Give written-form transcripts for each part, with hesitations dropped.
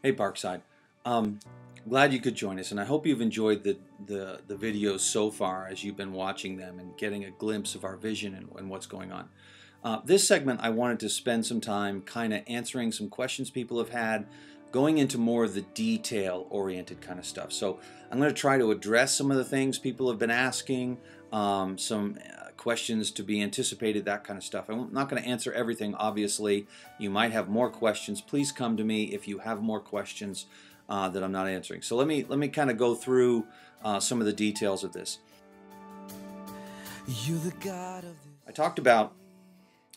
Hey Parkside, um, glad you could join us, and I hope you've enjoyed the videos so far as you've been watching them and getting a glimpse of our vision and what's going on. This segment I wanted to spend some time kind of answering some questions people have had, going into more of the detail-oriented kind of stuff. So I'm going to try to address some of the things people have been asking, some questions to be anticipated, that kind of stuff. I'm not going to answer everything, obviously. You might have more questions. Please come to me if you have more questions that I'm not answering. So let me kind of go through some of the details of this. You're the God of this. I talked about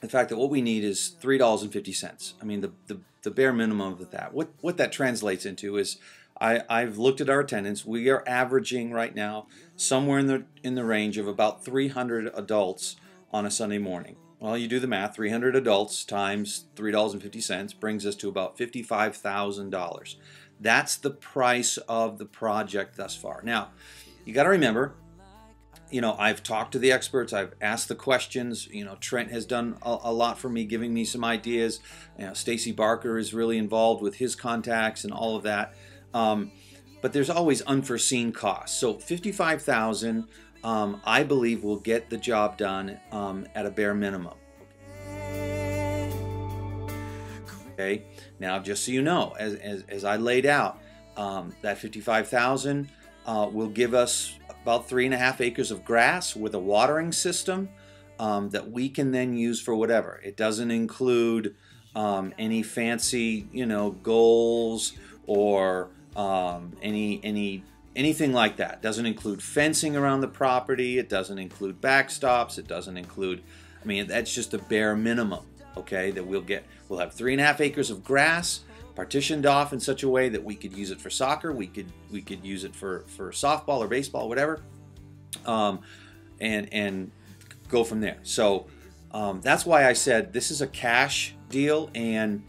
the fact that what we need is $3.50. I mean, the bare minimum of that. What that translates into is I've looked at our attendance. We are averaging right now somewhere in the range of about 300 adults on a Sunday morning. Well, you do the math. 300 adults times $3.50 brings us to about $55,000. That's the price of the project thus far. Now, you got to remember, you know, I've talked to the experts, I've asked the questions, you know, Trent has done a lot for me, giving me some ideas. You know, Stacy Barker is really involved with his contacts and all of that. But there's always unforeseen costs. So $55,000, I believe, will get the job done at a bare minimum. Okay. Now, just so you know, as I laid out, that $55,000 will give us about 3.5 acres of grass with a watering system that we can then use for whatever. It doesn't include any fancy, you know, goals or anything like that. It doesn't include fencing around the property. It doesn't include backstops. It doesn't include, I mean, that's just a bare minimum, okay, that we'll get. We'll have 3.5 acres of grass partitioned off in such a way that we could use it for soccer, we could use it for softball or baseball, whatever, and go from there. So that's why I said this is a cash deal, and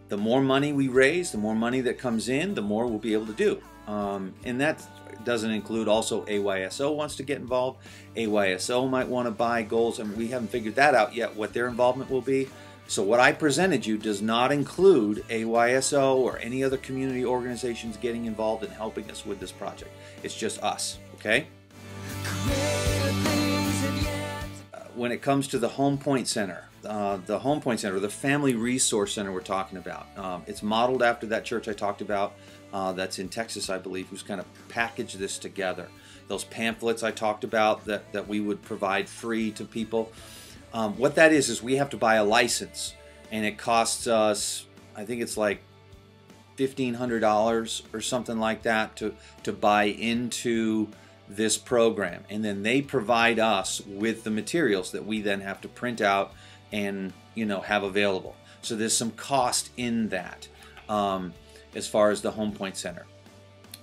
the more money we raise, the more money that comes in, the more we'll be able to do. And that doesn't include also AYSO wants to get involved. AYSO might want to buy goals, and we haven't figured that out yet, what their involvement will be. So what I presented you does not include AYSO or any other community organizations getting involved in helping us with this project. It's just us, okay? When it comes to the Home Point Center, the Family Resource Center we're talking about, it's modeled after that church I talked about that's in Texas, I believe, who's kind of packaged this together. Those pamphlets I talked about that we would provide free to people. What that is we have to buy a license, and it costs us, I think it's like $1,500 or something like that to buy into this program, and then they provide us with the materials that we then have to print out and, you know, have available. So there's some cost in that as far as the Home Point Center.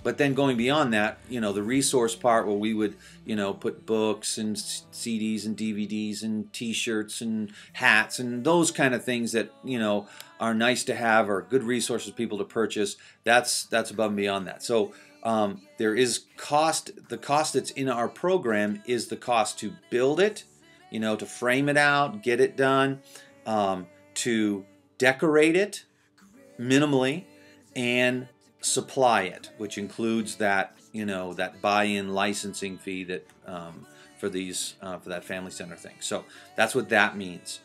But then going beyond that, you know, the resource part where we would, you know, put books and CDs and DVDs and T-shirts and hats and those kind of things that, you know, are nice to have or good resources for people to purchase. That's above and beyond that. So there is cost. The cost that's in our program is the cost to build it, you know, to frame it out, get it done, to decorate it minimally, and supply it, which includes that, you know, that buy-in licensing fee that for that family center thing. So that's what that means.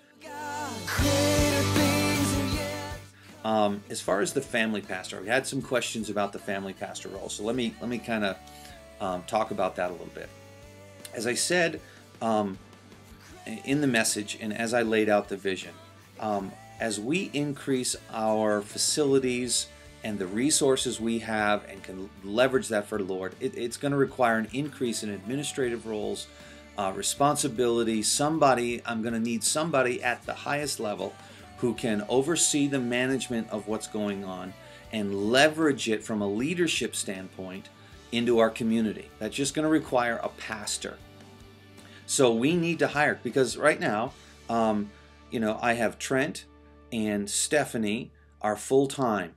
As far as the family pastor, we had some questions about the family pastor role. So let me kind of talk about that a little bit. As I said in the message, and as I laid out the vision, as we increase our facilities and the resources we have and can leverage that for the Lord, it's going to require an increase in administrative roles, responsibility. I'm going to need somebody at the highest level who can oversee the management of what's going on and leverage it from a leadership standpoint into our community. That's just going to require a pastor. So we need to hire, because right now, you know, I have Trent and Stephanie are full-time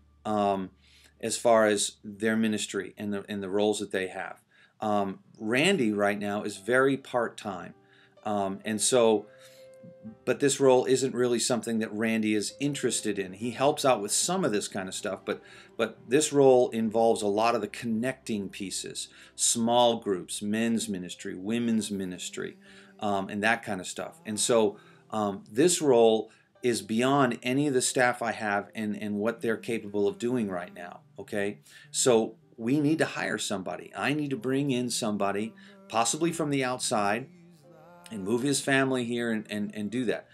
as far as their ministry and the roles that they have. Randy right now is very part-time. And so but this role isn't really something that Randy is interested in. He helps out with some of this kind of stuff, but this role involves a lot of the connecting pieces, small groups, men's ministry, women's ministry, and that kind of stuff. And so this role is beyond any of the staff I have and what they're capable of doing right now, okay? So we need to hire somebody. I need to bring in somebody, possibly from the outside, and move his family here and do that.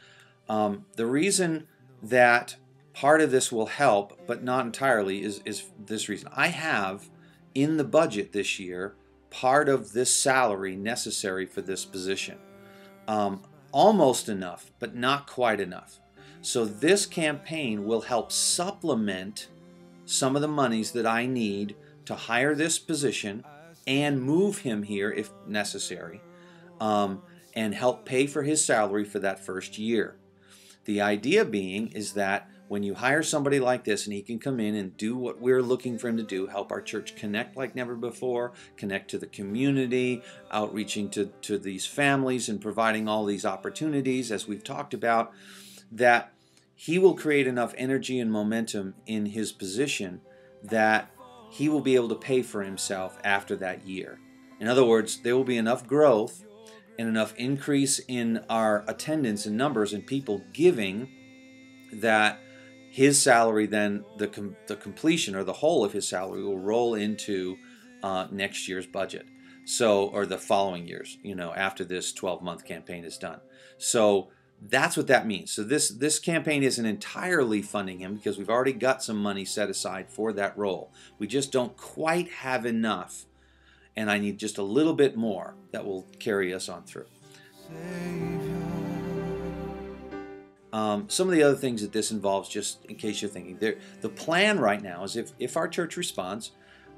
The reason that part of this will help, but not entirely, is this reason. I have in the budget this year part of this salary necessary for this position. Almost enough, but not quite enough. So this campaign will help supplement some of the monies that I need to hire this position and move him here if necessary, and help pay for his salary for that first year. The idea being is that when you hire somebody like this and he can come in and do what we're looking for him to do, help our church connect like never before, connect to the community, outreaching to these families and providing all these opportunities as we've talked about, that he will create enough energy and momentum in his position that he will be able to pay for himself after that year. In other words, there will be enough growth and enough increase in our attendance and numbers and people giving that his salary then, the completion or the whole of his salary will roll into next year's budget. So, or the following years, after this 12-month campaign is done. So that's what that means. So this campaign isn't entirely funding him because we've already got some money set aside for that role. We just don't quite have enough, and I need just a little bit more that will carry us on through. Some of the other things that this involves, just in case you're thinking, the plan right now is if our church responds,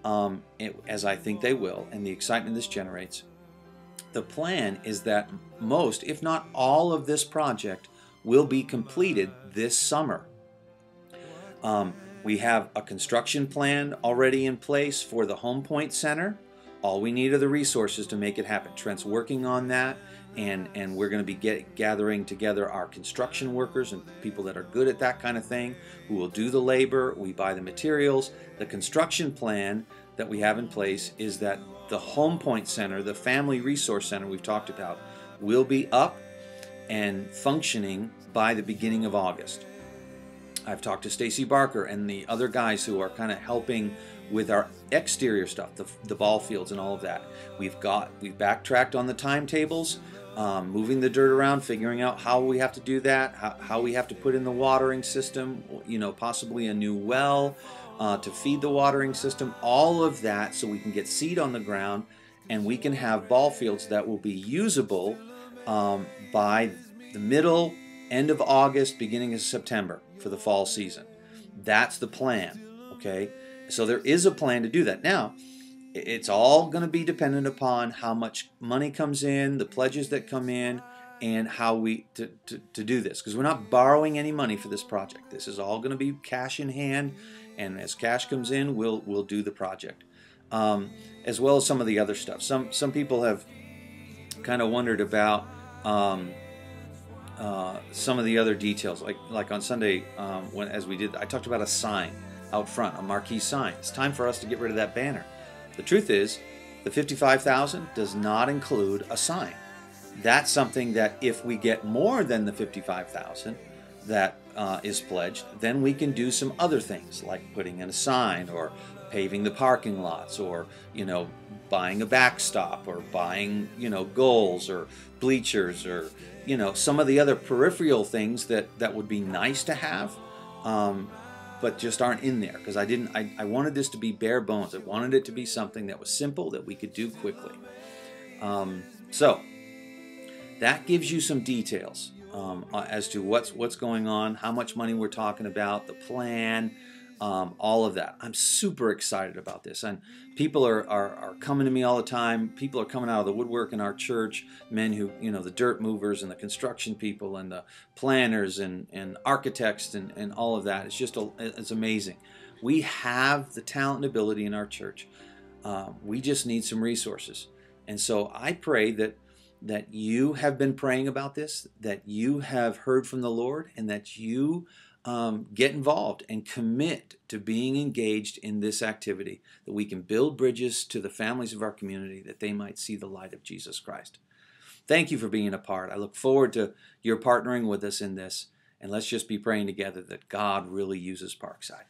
as I think they will, and the excitement this generates, the plan is that most, if not all, of this project will be completed this summer. We have a construction plan already in place for the Home Point Center. All we need are the resources to make it happen. Trent's working on that, and we're going to be gathering together our construction workers and people that are good at that kind of thing, who will do the labor. We buy the materials. The construction plan that we have in place is that the Home Point Center, the Family Resource Center we've talked about, will be up and functioning by the beginning of August. I've talked to Stacy Barker and the other guys who are kind of helping with our exterior stuff, the ball fields and all of that. We've backtracked on the timetables, moving the dirt around, figuring out how we have to do that, how we have to put in the watering system, possibly a new well to feed the watering system, all of that, so we can get seed on the ground and we can have ball fields that will be usable by the end of August, beginning of September for the fall season. That's the plan, okay? So there is a plan to do that. Now, it's all going to be dependent upon how much money comes in, the pledges that come in, and how we to do this, because we're not borrowing any money for this project. This is all going to be cash in hand, and as cash comes in, we'll do the project, as well as some of the other stuff. Some people have kind of wondered about some of the other details, like on Sunday as we did, I talked about a sign out front, a marquee sign. It's time for us to get rid of that banner. The truth is, the $55,000 does not include a sign. That's something that if we get more than the $55,000 that is pledged, then we can do some other things like putting in a sign or paving the parking lots, or buying a backstop, or buying goals or bleachers, or some of the other peripheral things that would be nice to have, but just aren't in there, because I wanted this to be bare bones. I wanted it to be something that was simple, that we could do quickly. So that gives you some details as to what's going on, how much money we're talking about, the plan, all of that. I'm super excited about this, and people are coming to me all the time. People are coming out of the woodwork in our church, men who, the dirt movers and the construction people and the planners and architects and all of that. It's amazing. We have the talent and ability in our church. We just need some resources. And so I pray that that you have been praying about this, that you have heard from the Lord, and that you get involved and commit to being engaged in this activity, that we can build bridges to the families of our community, that they might see the light of Jesus Christ. Thank you for being a part. I look forward to your partnering with us in this, and let's just be praying together that God really uses Parkside.